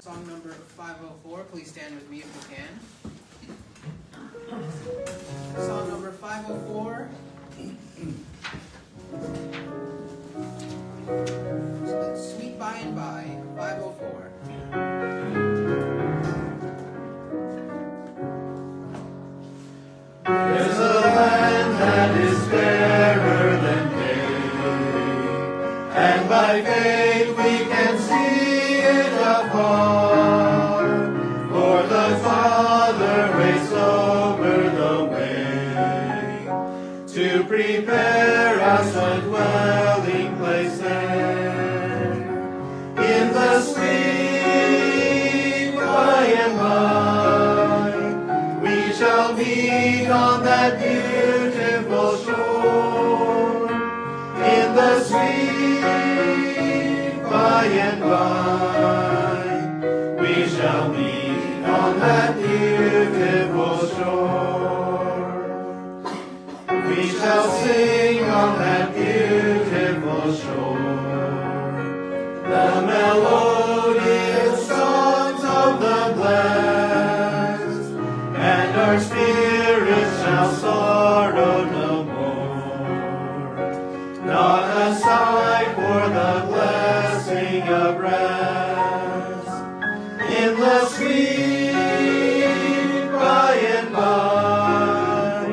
Song number 504. Please stand with me if you can. Song number 504. Sweet By and By, 504. There's a land that is fairer than day, and by faith we can see it afar, for the Father waits over the way, to prepare us a dwelling place there, in the sweet by and by, we shall meet on that beautiful shore, in the sweet by and by, we shall meet on that beautiful shore. We shall sing on that beautiful shore the melodious songs of the blessed, and our spirits shall sorrow no more, not a sigh for the blessing of rest, in the sweet by and by,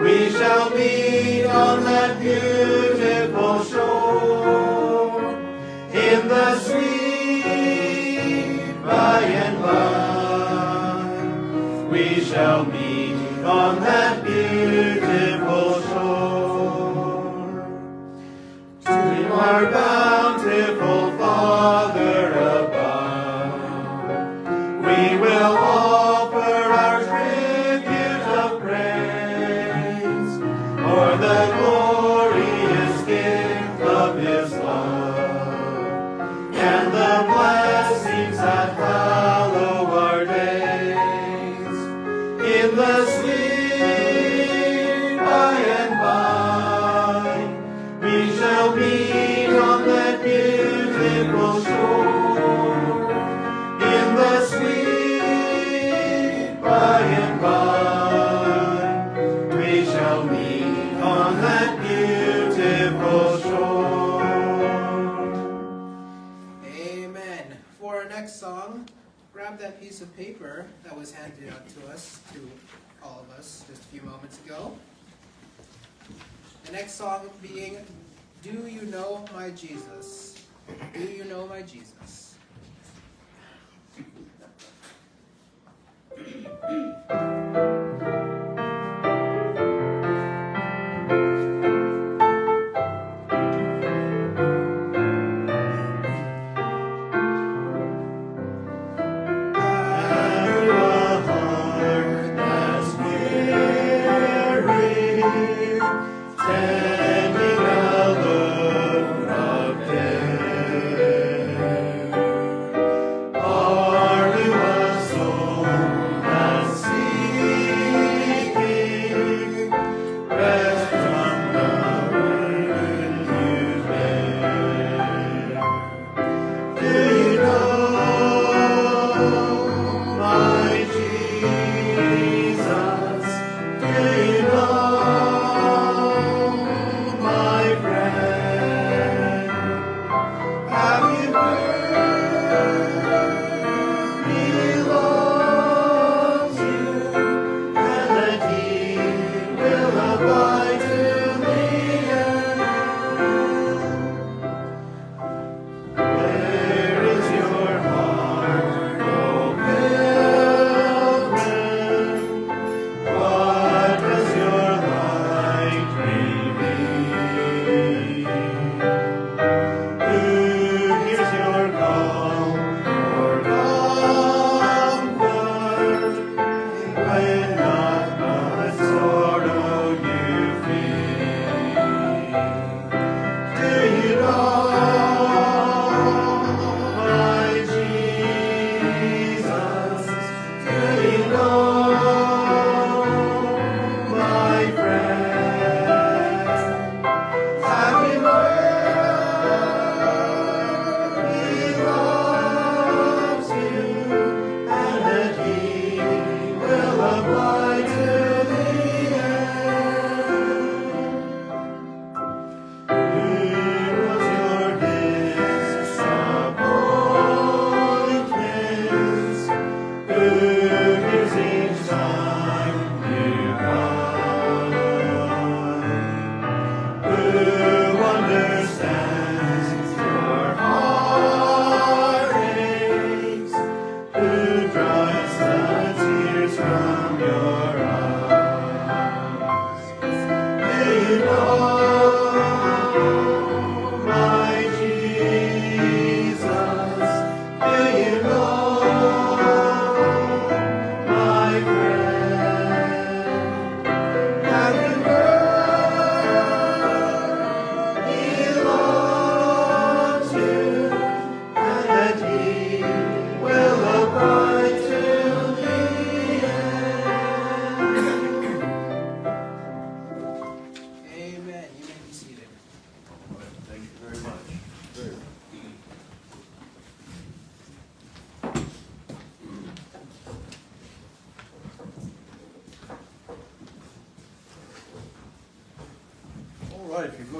we shall meet on that beautiful shore, in the sweet by and by, we shall meet on that beautiful shore. To our bountiful Father above, we will offer our tribute of praise for the glorious gift of His love, and the blessings that hallow our days, in the sweet by and by, we shall meet on that beautiful shore, in the sweet by and by, we shall meet on that beautiful shore. Amen. For our next song, grab that piece of paper that was handed out to us, to all of us, just a few moments ago. The next song being, Do You Know My Jesus? Do You Know My Jesus? Tending a load of care.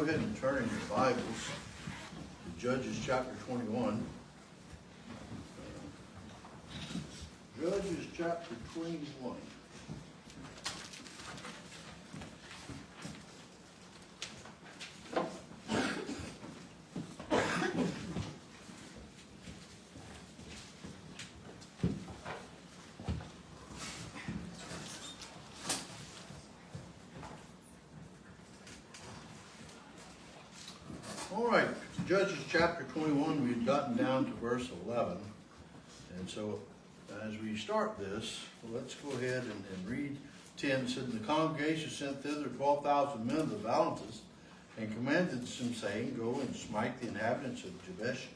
go ahead and turn in your Bibles to Judges chapter 21. Judges chapter 21. All right, Judges chapter 21, we've gotten down to verse 11. And so as we start this, let's go ahead and read 10. It said, "And the congregation sent thither 12,000 men of the Valentists, and commanded them, saying, Go and smite the inhabitants of Jabesh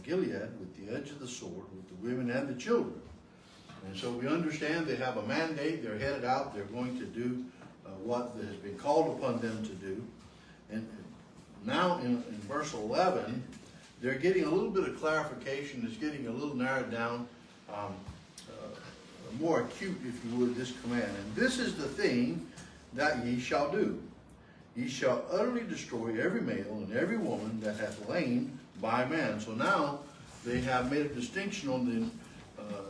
Gilead with the edge of the sword, with the women and the children." And so we understand they have a mandate, they're headed out, they're going to do what has been called upon them to do. And now in verse 11, they're getting a little bit of clarification, it's getting a little narrowed down, more acute, if you would, this command. "And this is the thing that ye shall do. Ye shall utterly destroy every male and every woman that hath lain by man." So now they have made a distinction on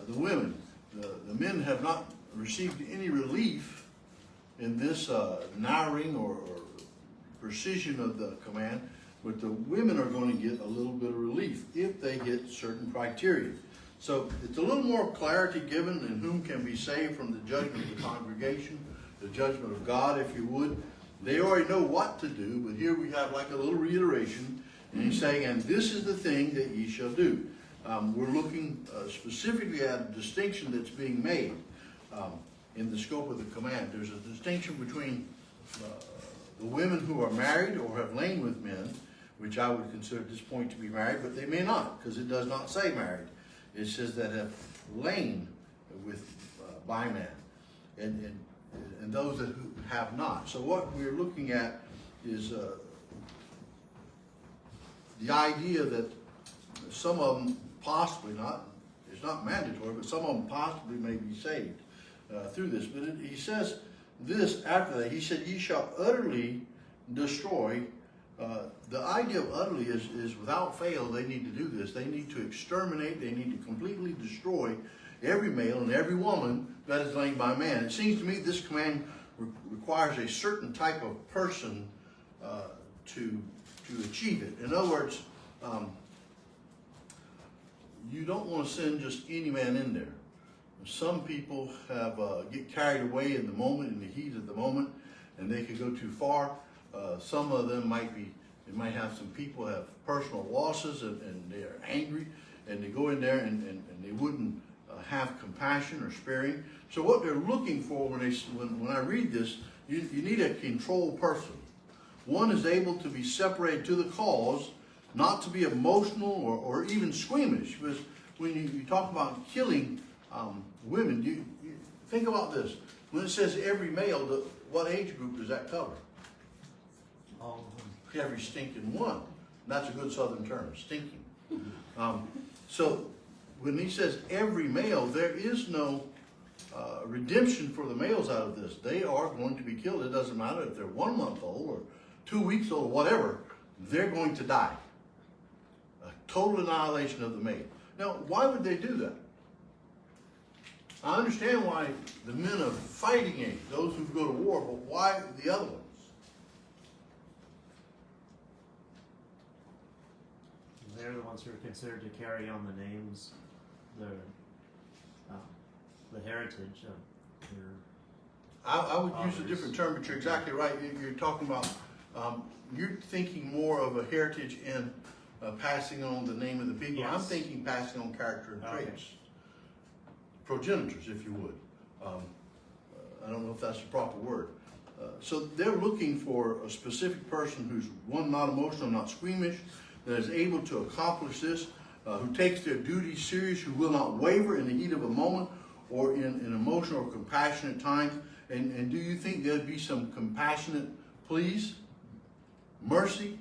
the women. The men have not received any relief in this narrowing or precision of the command, but the women are going to get a little bit of relief if they hit certain criteria. So it's a little more clarity given in whom can be saved from the judgment of the congregation, the judgment of God, if you would. They already know what to do, but here we have like a little reiteration, and he's saying, "And this is the thing that ye shall do." We're looking specifically at a distinction that's being made in the scope of the command. There's a distinction between the women who are married or have lain with men, which I would consider at this point to be married, but they may not, because it does not say married. It says that have lain with by man, and those that who have not. So what we're looking at is the idea that some of them possibly not, it's not mandatory, but some of them possibly may be saved through this. But he says this after that. He said, "Ye shall utterly destroy." The idea of utterly is without fail, they need to do this. They need to exterminate, they need to completely destroy every male and every woman that is lain by man. It seems to me this command requires a certain type of person to achieve it. In other words, you don't want to send just any man in there. Some people have get carried away in the moment, in the heat of the moment, and they could go too far. Some of them might have some people have personal losses and they're angry, and they go in there and they wouldn't have compassion or sparing. So what they're looking for when I read this, you need a control person. One is able to be separated to the cause, not to be emotional or even squeamish. Because when you talk about killing women, you think about this. When it says every male, what age group does that cover? All of them. Every stinking one. And that's a good southern term, stinking. So when he says every male, there is no redemption for the males out of this. They are going to be killed. It doesn't matter if they're 1 month old or 2 weeks old, whatever, they're going to die. A total annihilation of the male. Now, why would they do that? I understand why the men of fighting age, those who go to war, but why the other ones? They're the ones who are considered to carry on the names, the heritage of their. I would use a different term, but you're exactly right. You're talking about, you're thinking more of a heritage in passing on the name of the people. Yes. I'm thinking passing on character and traits. Okay. Progenitors, if you would. I don't know if that's the proper word. So they're looking for a specific person who's, one, not emotional, not squeamish, that is able to accomplish this, who takes their duties serious, who will not waver in the heat of a moment or in emotional or compassionate times. And do you think there'd be some compassionate pleas, mercy,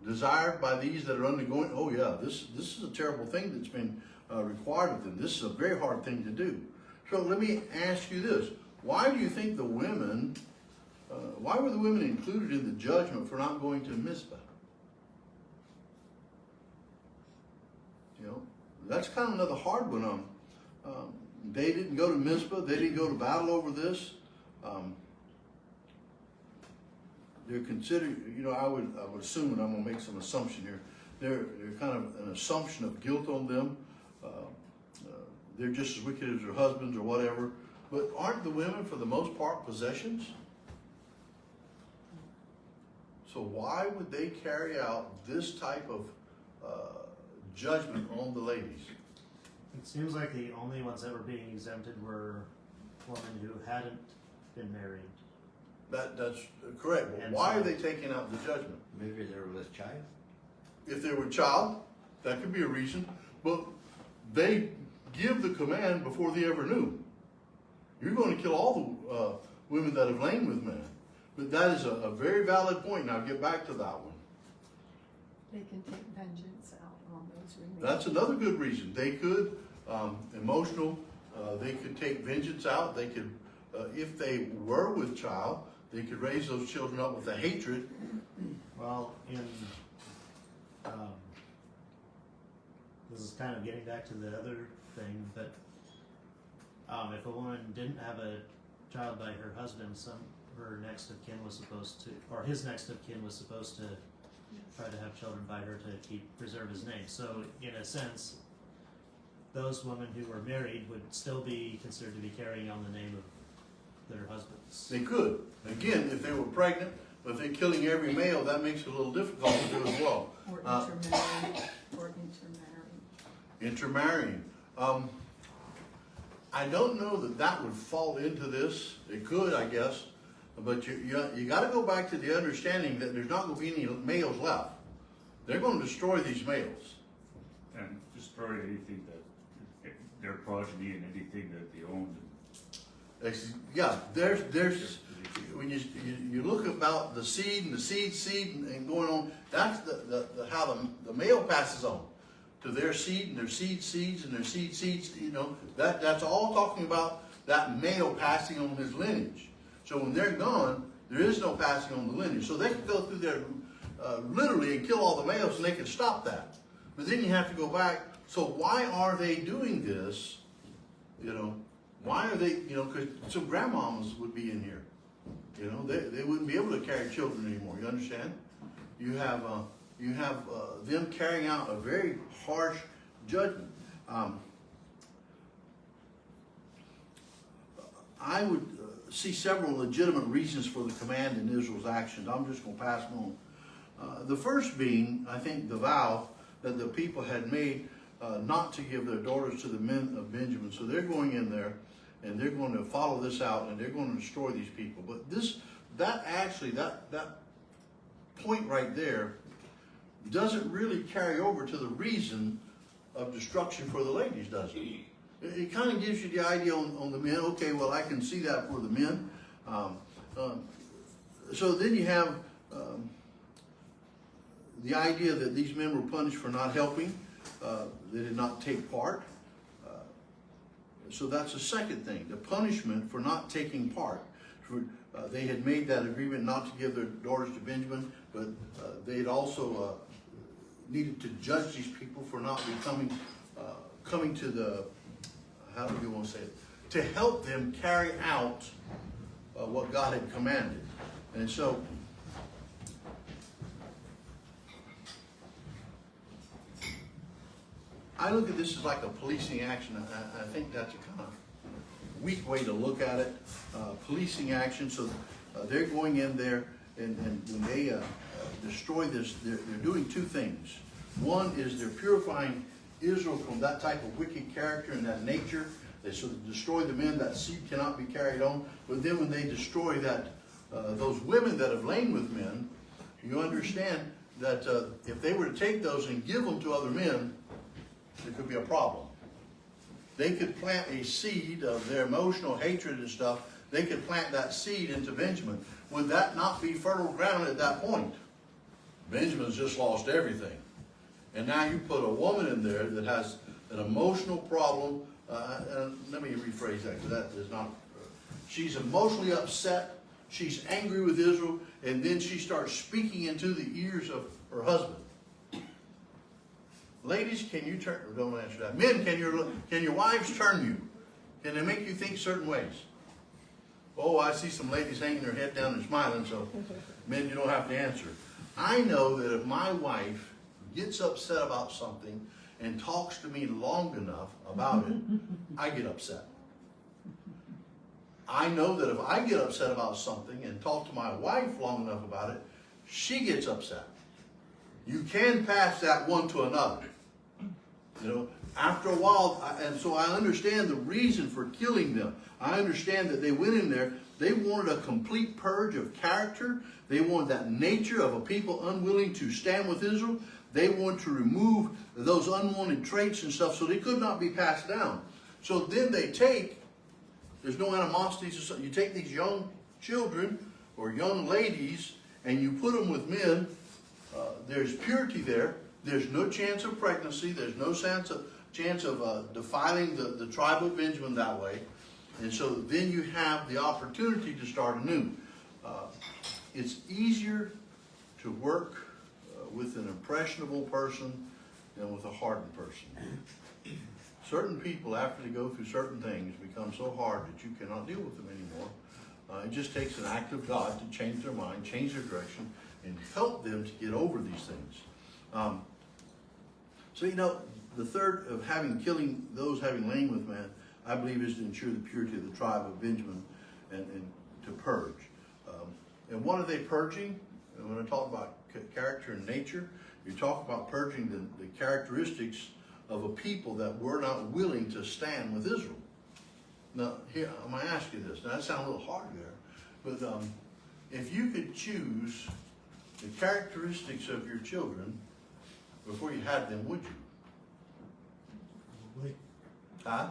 desired by these that are undergoing? Oh yeah, this is a terrible thing that's been required of them. This is a very hard thing to do. So let me ask you this. Why do you think the women why were the women included in the judgment for not going to Mizpah? You know, that's kind of another hard one. They didn't go to Mizpah. They didn't go to battle over this. They're considered, you know, I would assume, and I'm going to make some assumption here, they're kind of an assumption of guilt on them. They're just as wicked as their husbands or whatever. But aren't the women, for the most part, possessions? So why would they carry out this type of judgment on the ladies? It seems like the only ones that were being exempted were women who hadn't been married. That's correct. But And why so- are they taking out the judgment? Maybe they were with child. If they were a child, that could be a reason. But they give the command before they ever knew. You're going to kill all the women that have lain with men. But that is a very valid point, and I'll get back to that one. They can take vengeance out on those remaining. That's another good reason. They could, emotional, they could take vengeance out. They could, if they were with child, they could raise those children up with a hatred. Well, this is kind of getting back to the other thing, but if a woman didn't have a child by her husband, her next of kin was supposed to, or his next of kin was supposed to try to have children by her to preserve his name. So in a sense, those women who were married would still be considered to be carrying on the name of their husbands. They could. Again, if they were pregnant, but if they're killing every male, that makes it a little difficult to do as well. Or intermarrying, Intermarrying. I don't know that that would fall into this. It could, I guess. But you got to go back to the understanding that there's not going to be any males left. They're going to destroy these males. And destroy anything that, their progeny and anything that they owned. Yeah, there's when you look about the seed and the seed and going on, that's the how the male passes on to their seed and their seeds and their seeds, you know, that's all talking about that male passing on his lineage. So when they're gone, there is no passing on the lineage. So they can go through there literally and kill all the males and they can stop that. But then you have to go back, so why are they doing this? You know, why are they, you know, because some grandmamas would be in here. You know, they wouldn't be able to carry children anymore, you understand? You have them carrying out a very harsh judgment. I would see several legitimate reasons for the command in Israel's actions. I'm just going to pass them on. The first being, I think, the vow that the people had made not to give their daughters to the men of Benjamin. So they're going in there and they're going to follow this out and they're going to destroy these people. But that point right there doesn't really carry over to the reason of destruction for the ladies, does it? It kind of gives you the idea on the men. Okay, well, I can see that for the men. So then you have the idea that these men were punished for not helping. They did not take part. So that's the second thing, the punishment for not taking part. They had made that agreement not to give their daughters to Benjamin, but they had also needed to judge these people for not coming to the, how do you want to say it, to help them carry out what God had commanded. And so, I look at this as like a policing action. I think that's a kind of weak way to look at it. Policing action, so they're going in there and when they destroy this, they're doing two things. One is they're purifying Israel from that type of wicked character and that nature. They sort of destroy the men, that seed cannot be carried on. But then when they destroy that, those women that have lain with men, you understand that if they were to take those and give them to other men, there could be a problem. They could plant a seed of their emotional hatred and stuff. They could plant that seed into Benjamin. Would that not be fertile ground at that point? Benjamin's just lost everything. And now you put a woman in there that has an emotional problem. Let me rephrase that, because that is not. She's emotionally upset. she's angry with Israel, and then she starts speaking into the ears of her husband. Ladies, can you turn? Don't answer that. Men, can your wives turn you? Can they make you think certain ways? Oh, I see some ladies hanging their head down and smiling, so men, you don't have to answer. I know that if my wife gets upset about something and talks to me long enough about it, I get upset. I know that if I get upset about something and talk to my wife long enough about it, she gets upset. You can pass that one to another. You know, after a while, and so I understand the reason for killing them. I understand that they went in there, they wanted a complete purge of character. They wanted that nature of a people unwilling to stand with Israel. They wanted to remove those unwanted traits and stuff so they could not be passed down. So then they take, there's no animosities, you take these young children or young ladies and you put them with men. There's purity there. There's no chance of pregnancy. There's no chance of defiling the tribe of Benjamin that way. And so then you have the opportunity to start anew. It's easier to work with an impressionable person than with a hardened person. Certain people, after they go through certain things, become so hard that you cannot deal with them anymore. It just takes an act of God to change their mind, change their direction, and help them to get over these things. So, you know, the third of killing those having lain with man, I believe, is to ensure the purity of the tribe of Benjamin and to purge. And what are they purging? And when I talk about character and nature, you talk about purging the characteristics of a people that were not willing to stand with Israel. Now, here, I'm going to ask you this. Now, that sounds a little hard there, but if you could choose the characteristics of your children before you had them, would you? Probably. Huh?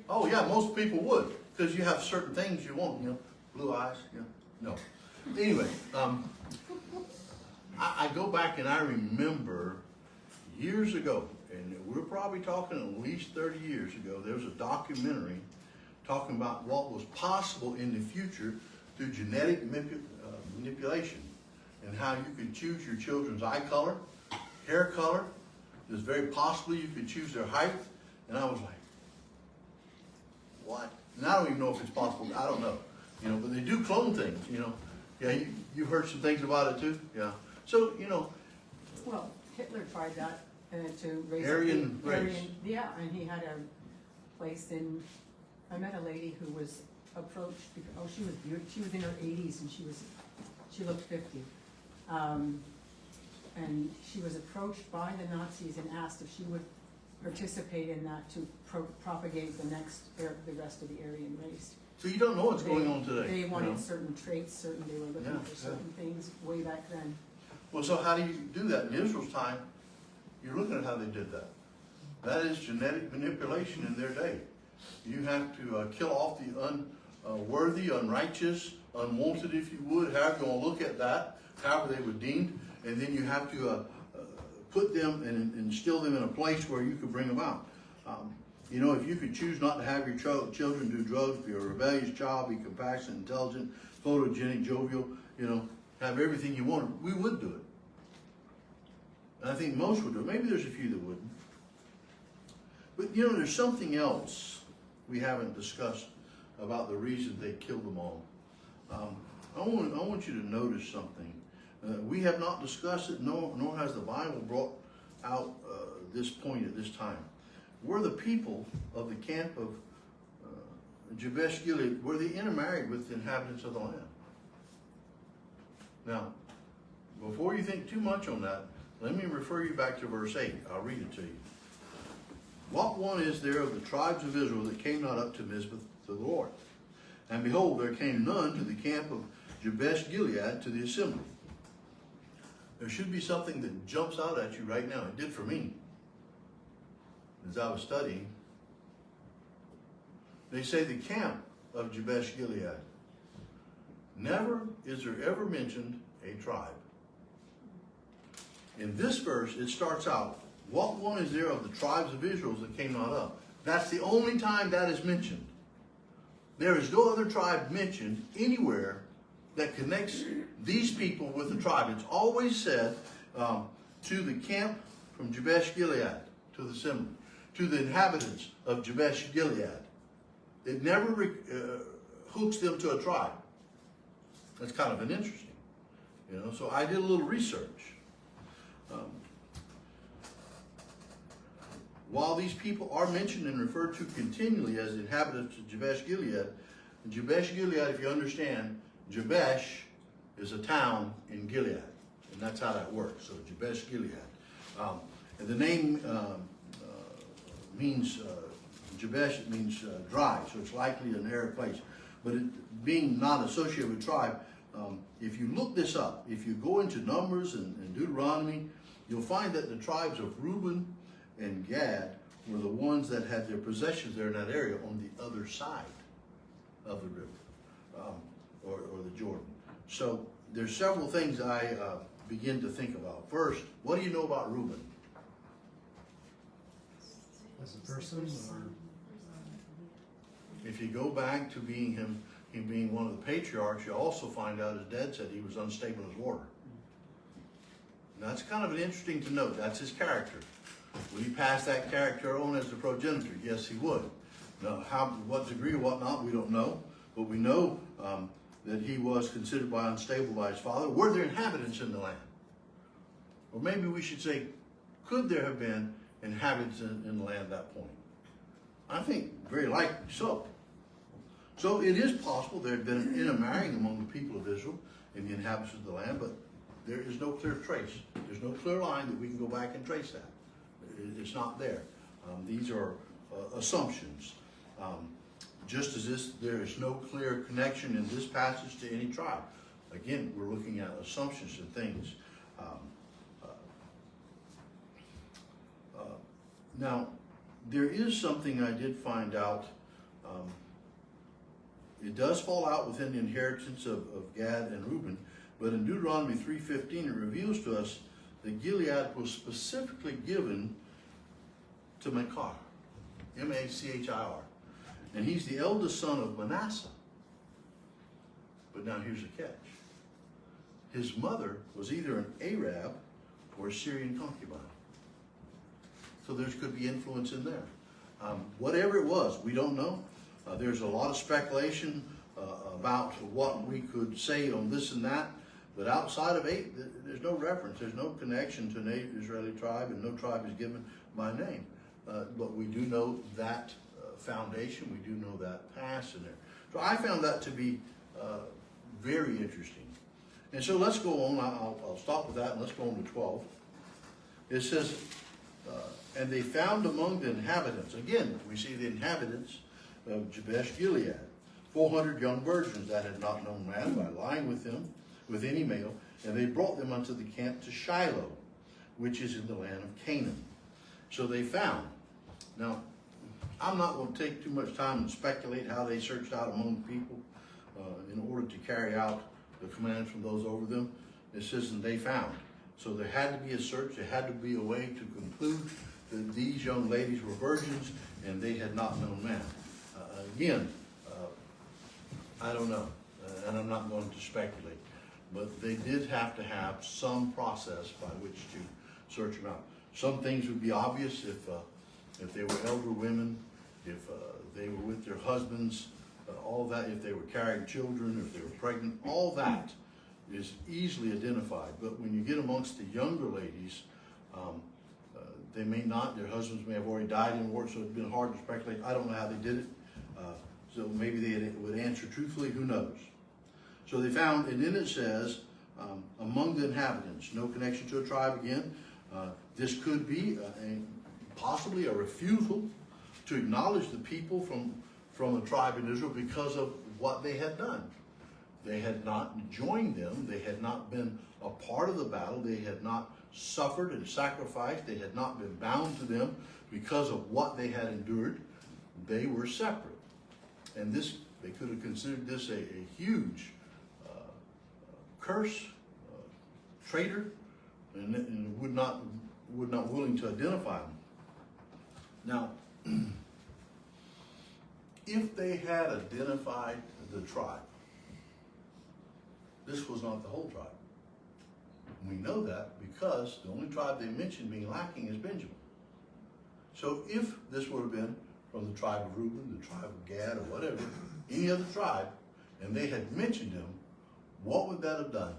Oh, yeah, most people would, because you have certain things you want, you know, blue eyes, you know. No. Anyway, I go back and I remember years ago, and we're probably talking at least 30 years ago, there was a documentary talking about what was possible in the future through genetic manipulation and how you could choose your children's eye color, hair color. There's very possibly you could choose their height. And I was like, what? And I don't even know if it's possible. I don't know. You know, but they do clone things, you know. Yeah, you've heard some things about it too? Yeah. So, you know. Well, Hitler tried that to raise Aryan race. Yeah, and he had a place in, I met a lady who was approached, she was beautiful, she was in her 80s and she looked 50. And she was approached by the Nazis and asked if she would participate in that to propagate the rest of the Aryan race. So you don't know what's going on today. They wanted you know? certain traits, they were looking for certain things way back then. Well, so how do you do that? In Israel's time, you're looking at how they did that. That is genetic manipulation in their day. You have to kill off the unworthy, unrighteous, unwanted, if you would, however you want to look at that, however they were deemed, and then you have to put them and instill them in a place where you could bring them out. You know, if you could choose not to have your children do drugs, be a rebellious child, be compassionate, intelligent, photogenic, jovial, you know, have everything you wanted, we would do it. And I think most would do it. Maybe there's a few that wouldn't. But, you know, there's something else we haven't discussed about the reason they killed them all. I want you to notice something. We have not discussed it, nor has the Bible brought out this point at this time. Were the people of the camp of Jabesh Gilead, were they intermarried with the inhabitants of the land? Now, before you think too much on that, let me refer you back to verse 8. I'll read it to you. What one is there of the tribes of Israel that came not up to Mizpah to the Lord? And behold, there came none to the camp of Jabesh Gilead to the assembly. There should be something that jumps out at you right now. It did for me as I was studying. They say the camp of Jabesh Gilead. Never is there ever mentioned a tribe. In this verse, it starts out, what one is there of the tribes of Israel that came not up? That's the only time that is mentioned. There is no other tribe mentioned anywhere that connects these people with the tribe. It's always said to the camp from Jabesh Gilead, to the assembly, to the inhabitants of Jabesh Gilead. It never hooks them to a tribe. That's kind of an interesting, So I did a little research. While these people are mentioned and referred to continually as the inhabitants of Jabesh Gilead, if you understand, Jabesh is a town in Gilead, and that's how that works. So Jabesh Gilead, and the name means Jabesh. It means dry, so it's likely an arid place. But it, being not associated with tribe, if you look this up, if you go into Numbers and Deuteronomy, you'll find that the tribes of Reuben and Gad were the ones that had their possessions there in that area on the other side of the river, or the Jordan. So there's several things I begin to think about. First, what do you know about Reuben? As a person, or If you go back to being him being one of the patriarchs, you also find out his dad said he was unstable as water. And that's kind of an interesting to note. That's his character. Would he pass that character on as a progenitor? Yes, he would. Now, what degree or what not, we don't know. But we know that he was considered unstable by his father. Were there inhabitants in the land? Or maybe we should say, could there have been inhabitants in the land at that point? I think very likely so. So it is possible there had been an intermarrying among the people of Israel and the inhabitants of the land, but there is no clear trace. There's no clear line that we can go back and trace that. It's not there. These are assumptions. Just as there is no clear connection in this passage to any tribe. Again, we're looking at assumptions and things. Now, there is something I did find out. It does fall out within the inheritance of Gad and Reuben, but in Deuteronomy 3:15 it reveals to us that Gilead was specifically given to Machir, M-A-C-H-I-R. And he's the eldest son of Manasseh. But now here's the catch. His mother was either an Arab or a Syrian concubine. So there could be influence in there. Whatever it was, we don't know. There's a lot of speculation about what we could say on this and that. But outside of 8, there's no reference. There's no connection to an Israeli tribe, and no tribe is given by name. But we do know that foundation. We do know that past in there. So I found that to be very interesting. And so let's go on. I'll stop with that and let's go on to 12. It says, and they found among the inhabitants, again, we see the inhabitants of Jabesh Gilead, 400 young virgins that had not known man by lying with them, with any male, and they brought them unto the camp to Shiloh, which is in the land of Canaan. So they found. Now, I'm not going to take too much time and speculate how they searched out among the people in order to carry out the commands from those over them. It says, and they found. So there had to be a search. There had to be a way to conclude that these young ladies were virgins and they had not known man. Again, I don't know, and I'm not going to speculate, but they did have to have some process by which to search them out. Some things would be obvious if they were elder women, if they were with their husbands, all that, if they were carrying children, if they were pregnant, all that is easily identified. But when you get amongst the younger ladies, they may not, their husbands may have already died in war, so it's been hard to speculate. I don't know how they did it. So maybe they would answer truthfully, who knows? So they found, and then it says, among the inhabitants, no connection to a tribe again. This could be possibly a refusal to acknowledge the people from a tribe in Israel because of what they had done. They had not joined them. They had not been a part of the battle. They had not suffered and sacrificed. They had not been bound to them because of what they had endured. They were separate. And this, they could have considered this a huge curse, traitor, and would not willing to identify them. Now, if they had identified the tribe, this was not the whole tribe. We know that because the only tribe they mentioned being lacking is Benjamin. So if this would have been from the tribe of Reuben, the tribe of Gad, or whatever, any other tribe, and they had mentioned him, what would that have done?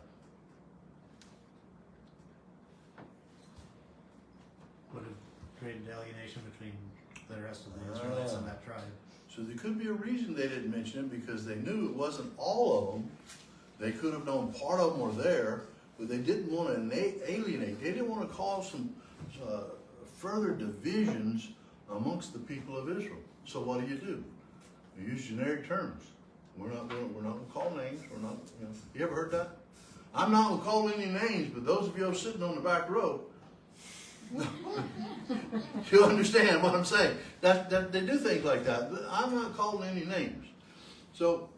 Would have created alienation between the rest of the Israelites and that tribe. So there could be a reason they didn't mention it, because they knew it wasn't all of them. They could have known part of them were there, but they didn't want to alienate. They didn't want to cause some further divisions amongst the people of Israel. So what do? You use generic terms. We're not going to call names. We're not. You ever heard that? I'm not going to call any names, but those of you sitting on the back row, you understand what I'm saying. That they do things like that. But I'm not calling any names. So,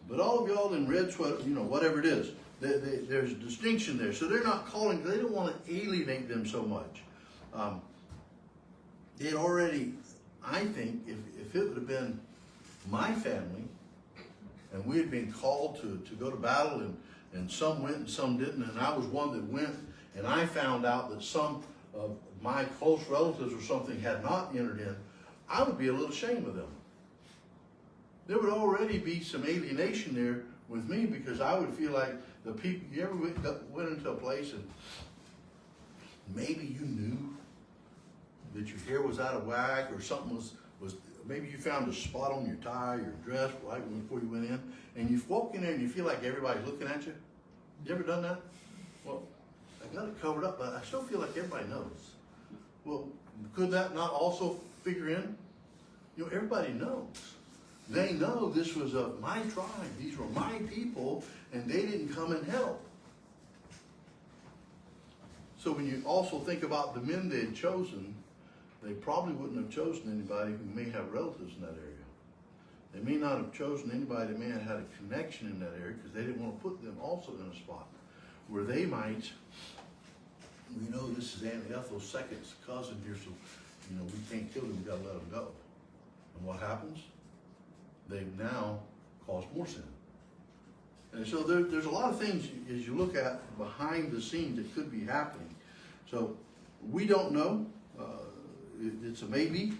but all of y'all in red sweater, whatever it is, there's a distinction there. So they're not calling. They don't want to alienate them so much. They had already, I think, if it would have been my family, and we had been called to go to battle, and some went and some didn't, and I was one that went, and I found out that some of my close relatives or something had not entered in, I would be a little ashamed of them. There would already be some alienation there with me, because I would feel like the people, you ever went into a place and maybe you knew that your hair was out of whack, or something was maybe you found a spot on your tie, your dress, right before you went in, and you walk in there and you feel like everybody's looking at you. You ever done that? Well, I got it covered up, but I still feel like everybody knows. Well, could that not also figure in? Everybody knows. They know this was of my tribe. These were my people, and they didn't come and help. So when you also think about the men they had chosen, they probably wouldn't have chosen anybody who may have relatives in that area. They may not have chosen anybody that may have had a connection in that area, because they didn't want to put them also in a spot where they might, this is Aunt Ethel's second cousin here, so, we can't kill them, we got to let them go. And what happens? They've now caused more sin. And so there's a lot of things as you look at behind the scenes that could be happening. So we don't know. It's a maybe.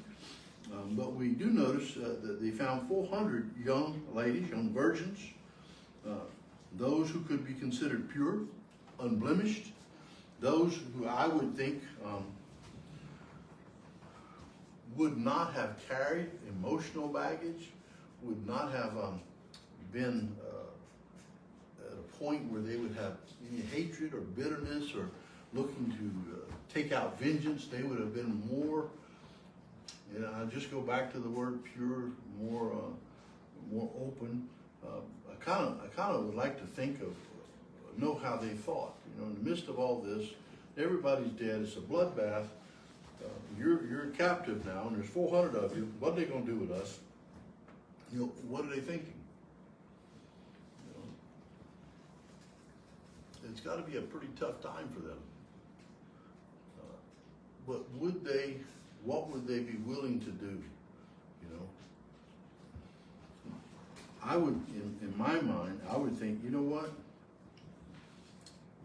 But we do notice that they found 400 young ladies, young virgins, those who could be considered pure, unblemished, those who I would think would not have carried emotional baggage, would not have been at a point where they would have any hatred or bitterness or looking to take out vengeance. They would have been more, I just go back to the word pure, more open. I kind of would like to think of, know how they thought. In the midst of all this, everybody's dead. It's a bloodbath. You're a captive now, and there's 400 of you. What are they going to do with us? What are they thinking? It's got to be a pretty tough time for them. But what would they be willing to do? I would, in my mind, I would think, you know what?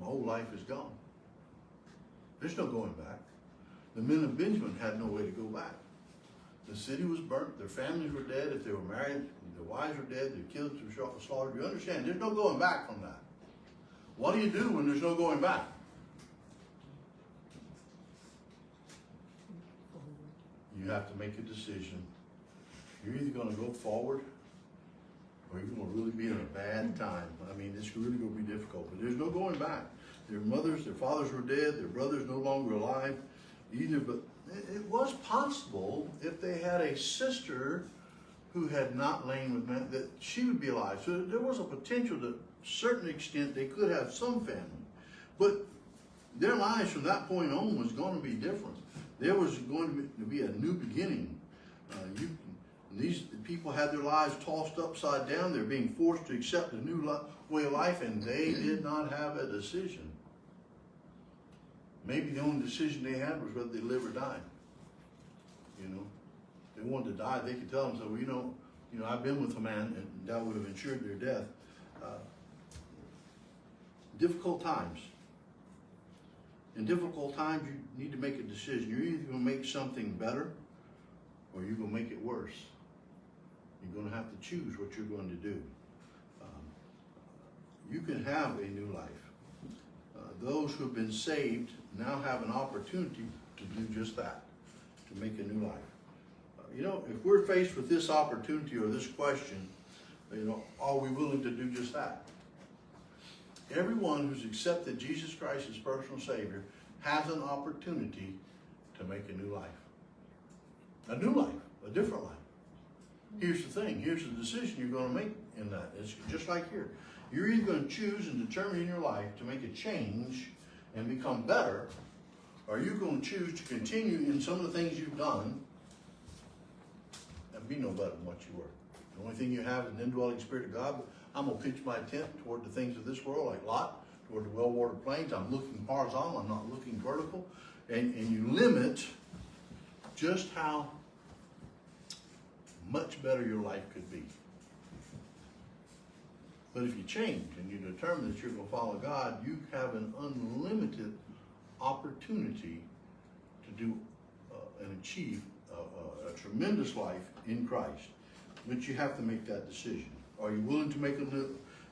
My whole life is gone. There's no going back. The men of Benjamin had no way to go back. The city was burnt. Their families were dead. If they were married, their wives were dead. Their kids were slaughtered. You understand? There's no going back from that. What do you do when there's no going back? You have to make a decision. You're either going to go forward, or you're going to really be in a bad time. It's really going to be difficult. But there's no going back. Their mothers, their fathers were dead. Their brothers no longer alive either. But it was possible, if they had a sister who had not lain with men, that she would be alive. So there was a potential to a certain extent they could have some family. But their lives from that point on was going to be different. There was going to be a new beginning. These people had their lives tossed upside down. They're being forced to accept a new way of life, and they did not have a decision. Maybe the only decision they had was whether they live or die. If they wanted to die, they could tell themselves, I've been with a man, and that would have ensured their death. difficult times. In difficult times, you need to make a decision. You're either going to make something better or you're going to make it worse. You're going to have to choose what you're going to do. You can have a new life. Those who have been saved now have an opportunity to do just that, to make a new life. You know, if we're faced with this opportunity or this question, you know, are we willing to do just that? Everyone who's accepted Jesus Christ as personal Savior has an opportunity to make a new life. A new life, a different life. Here's the thing, here's the decision you're going to make in that. It's just like here. You're either going to choose and determine in your life to make a change and become better, or you're going to choose to continue in some of the things you've done and be no better than what you were. The only thing you have is an indwelling Spirit of God. I'm going to pitch my tent toward the things of this world, like Lot, toward the well-watered plains. I'm looking horizontal, I'm not looking vertical. And you limit just how much better your life could be. But if you change and you determine that you're going to follow God, you have an unlimited opportunity to do and achieve a tremendous life in Christ. But you have to make that decision. Are you willing to make a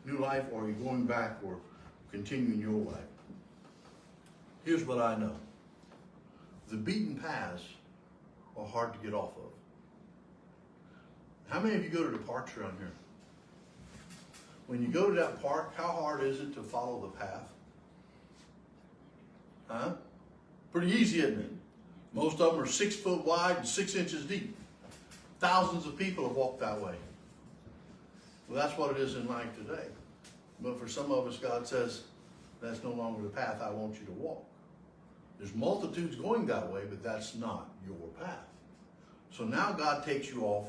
new life, or are you going back or continuing your life? Here's what I know. The beaten paths are hard to get off of. How many of you go to the parks around here? When you go to that park, how hard is it to follow the path? Huh? Pretty easy, isn't it? Most of them are 6 foot wide and 6 inches deep. Thousands of people have walked that way. Well, that's what it is in life today. But for some of us, God says, that's no longer the path I want you to walk. There's multitudes going that way, but that's not your path. So now God takes you off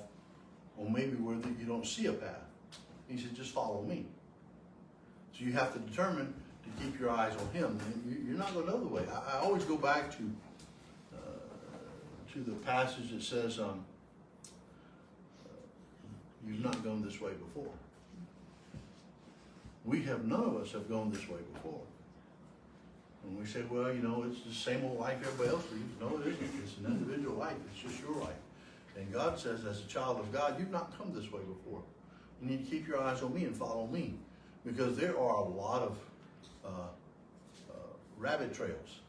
on maybe where you don't see a path. He said, just follow me. So you have to determine to keep your eyes on him. And you're not going to know the way. I always go back to the passage that says, you've not gone this way before. None of us have gone this way before. And we say, well, you know, it's the same old life everybody else leads. No, it isn't. It's an individual life. It's just your life. And God says, as a child of God, you've not come this way before. You need to keep your eyes on me and follow me. Because there are a lot of rabbit trails.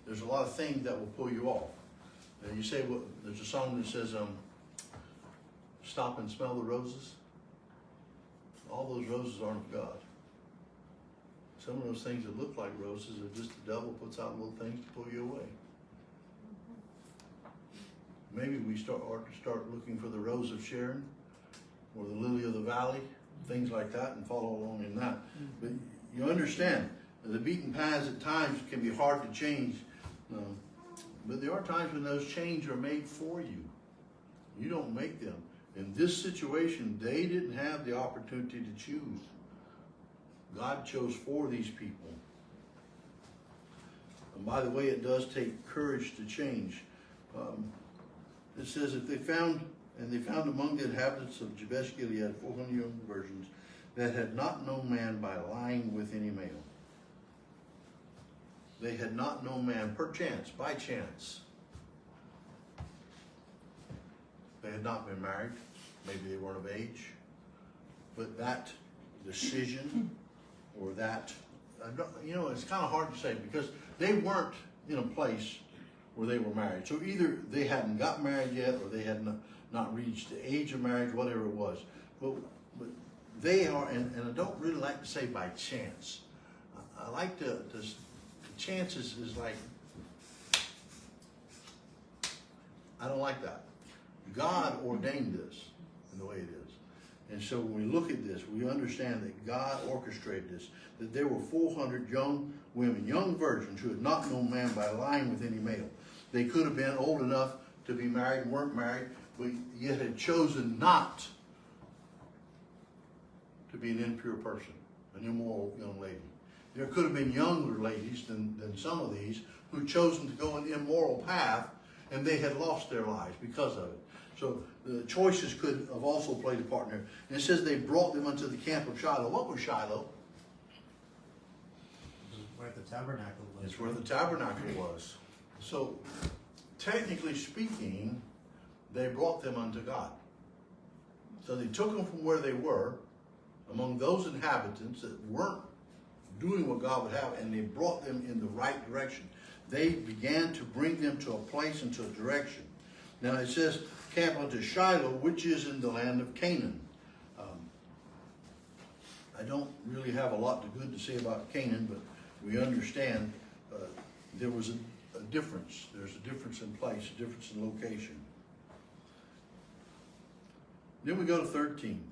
There's a lot of things that will pull you off. And you say, well, there's a song that says, stop and smell the roses. All those roses aren't of God. Some of those things that look like roses are just the devil puts out little things to pull you away. Maybe we start looking for the rose of Sharon or the lily of the valley, things like that, and follow along in that. But you understand, the beaten paths at times can be hard to change. But there are times when those changes are made for you. You don't make them. In this situation, they didn't have the opportunity to choose. God chose for these people. And by the way, it does take courage to change. It says if they found among the inhabitants of Jabesh Gilead 400 young virgins that had not known man by lying with any male. They had not known man perchance, by chance. They had not been married. Maybe they weren't of age. But that decision or that, you know, it's kind of hard to say because they weren't in a place where they were married. So either they hadn't got married yet or they had not reached the age of marriage, whatever it was. But they are, and I don't really like to say by chance. I like to chances is like, I don't like that. God ordained this in the way it is. And so when we look at this, we understand that God orchestrated this, that there were 400 young women, young virgins who had not known man by lying with any male. They could have been old enough to be married, weren't married, but yet had chosen not to be an impure person, an immoral young lady. There could have been younger ladies than some of these who chosen to go an immoral path, and they had lost their lives because of it. So the choices could have also played a part in there. And it says they brought them unto the camp of Shiloh. What was Shiloh? Where the tabernacle was. It's where the tabernacle was. So, technically speaking, they brought them unto God. So they took them from where they were, among those inhabitants that weren't doing what God would have, and they brought them in the right direction. They began to bring them to a place and to a direction. Now it says, camp unto Shiloh, which is in the land of Canaan. I don't really have a lot of good to say about Canaan, but we understand there was a difference. There's a difference in place, a difference in location. Then we go to 13.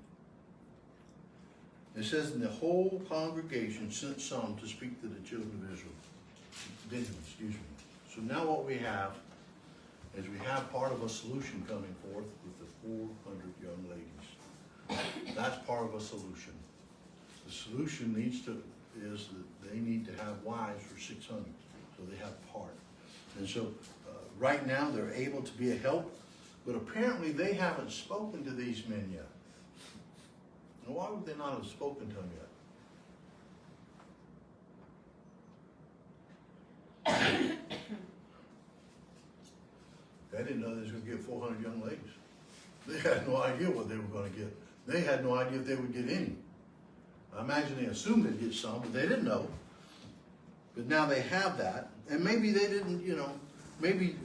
It says, and the whole congregation sent some to speak to the children of Israel. Benjamin, excuse me. So now what we have is we have part of a solution coming forth with the 400 young ladies. That's part of a solution. The solution is that they need to have wives for 600, so they have part. And so right now they're able to be a help, but apparently they haven't spoken to these men yet. Now why would they not have spoken to them yet? They didn't know they was going to get 400 young ladies. They had no idea what they were going to get. They had no idea if they would get any. I imagine they assumed they'd get some, but they didn't know. But now they have that, and maybe they didn't, maybe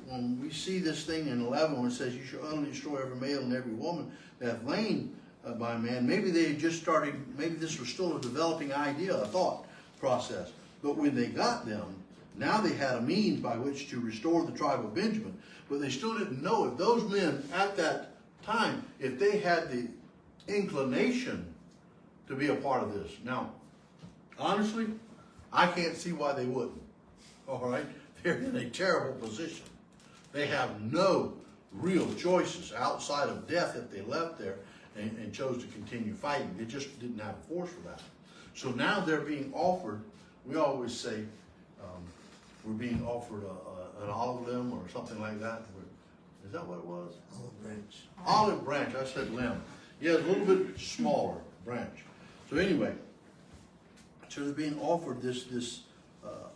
when we see this thing in 11 when it says, you shall utterly destroy every male and every woman that hath lain by man, maybe they just started, maybe this was still a developing idea, a thought process. But when they got them, now they had a means by which to restore the tribe of Benjamin, but they still didn't know if those men at that time, if they had the inclination to be a part of this. Now, honestly, I can't see why they wouldn't. All right? They're in a terrible position. They have no real choices outside of death if they left there and chose to continue fighting. They just didn't have a force for that. So now they're being offered, we always say, we're being offered an olive limb or something like that. Is that what it was? Olive branch. Olive branch, I said limb. Yeah, a little bit smaller branch. So anyway, so they're being offered this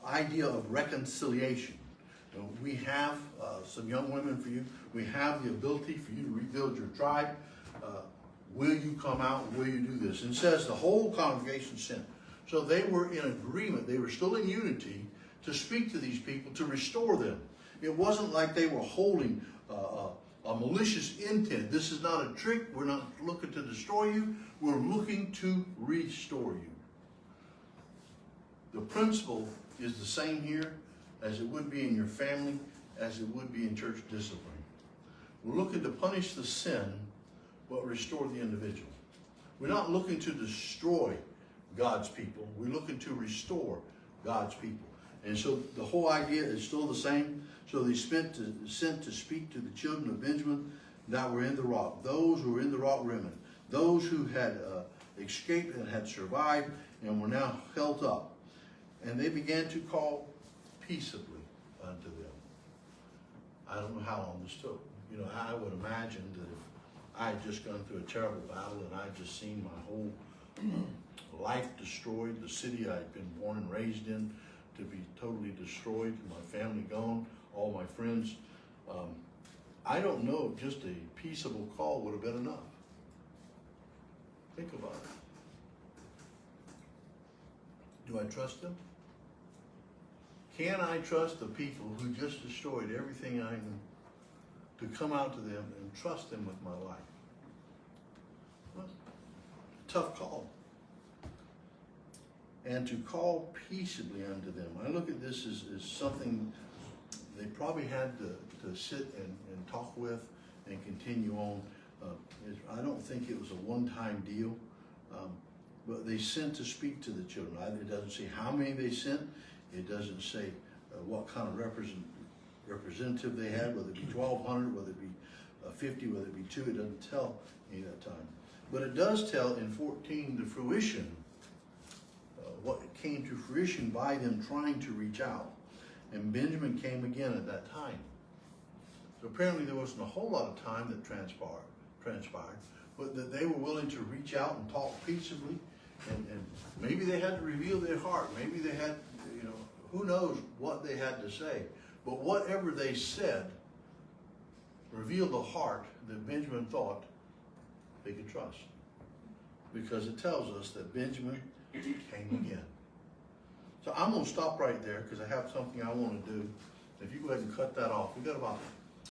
idea of reconciliation. We have some young women for you. We have the ability for you to rebuild your tribe. Will you come out? Will you do this? And it says the whole congregation sent. So they were in agreement. They were still in unity to speak to these people, to restore them. It wasn't like they were holding a malicious intent. This is not a trick. We're not looking to destroy you. We're looking to restore you. The principle is the same here as it would be in your family, as it would be in church discipline. We're looking to punish the sin, but restore the individual. We're not looking to destroy God's people. We're looking to restore God's people. And so the whole idea is still the same. So they sent to speak to the children of Benjamin that were in the rock. Those who were in the rock remnant. Those who had escaped and had survived and were now held up. And they began to call peaceably unto them. I don't know how long this took. I would imagine that if I had just gone through a terrible battle and I had just seen my whole life destroyed, the city I'd been born and raised in to be totally destroyed, my family gone, all my friends. I don't know if just a peaceable call would have been enough. Think about it. Do I trust them? Can I trust the people who just destroyed everything I knew to come out to them and trust them with my life? Well, tough call. And to call peaceably unto them. I look at this as something they probably had to sit and talk with and continue on. I don't think it was a one-time deal, but they sent to speak to the children. It doesn't say how many they sent. It doesn't say what kind of representative they had, whether it be 1,200, whether it be 50, whether it be 2. It doesn't tell any of that time. But it does tell in 14 the fruition, what came to fruition by them trying to reach out. And Benjamin came again at that time. So apparently there wasn't a whole lot of time that transpired, but that they were willing to reach out and talk peaceably, and maybe they had to reveal their heart. Maybe they had Who knows what they had to say? But whatever they said revealed the heart that Benjamin thought they could trust. Because it tells us that Benjamin came again. So I'm going to stop right there because I have something I want to do. If you go ahead and cut that off, we got about